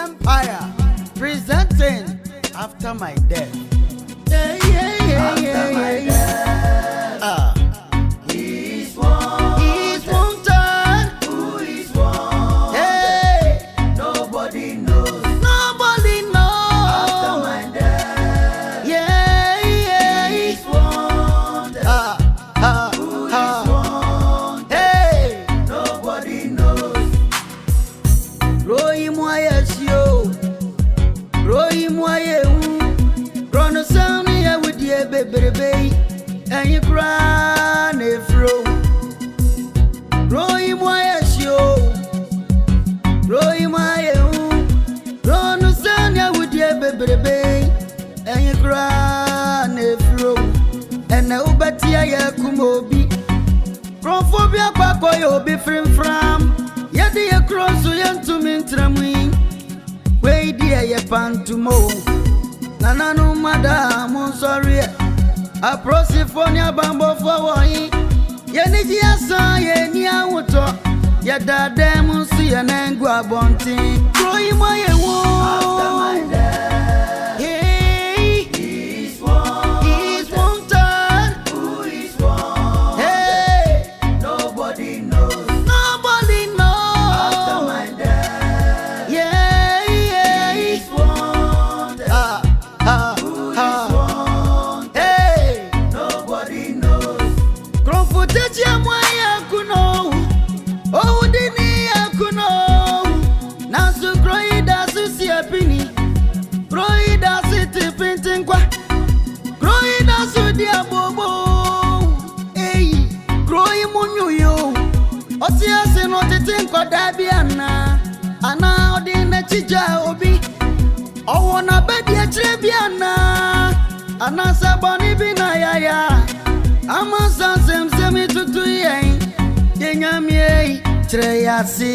Empire presenting After My Death. After my death. He's wanted. He's wanted. Who is wanted? Hey. Nobody knows. Nobody knows. After my death. He's wanted. Who is wanted? Hey. Nobody knows. Roy Moyasio. Roy Moye. Run sound here with your baby. And you cry, Nefro. Roy Moyasio. Roy Moye. Run sound here with your baby. And you cry, Nefro. And now, Batia Yakumobi. Prophobia Papa, you'll be free from. Yadi across so young to Mintramwing. Wait, dear, ye pan to mow. Nana no madam, I'm sorry. A prosifonia bambo for wine. Yenija sa ye nia wuto. Ya da dem see an angua bonti. Growing my After my death. Hey, He's wanted. he's wanted. Who is wanted? Hey, Nobody knows. nobody knows. After my death. He's He's wanted. Who is wanted? Hey, Nobody knows. Grofutachi amwaya kuno. Oh, dini ya kuno. Nasu kroida susi apini. Kroida siti printing kwa. Kroida sudi abobo. Hey, kroi munyuyo. Osi ase no titin kwa dabi ana. Ana odine chija obi. Owo na bedi achrebi ana. Ana saboni bina yaya. Ama sansem semi tutu yen. Yenyamie treyasi.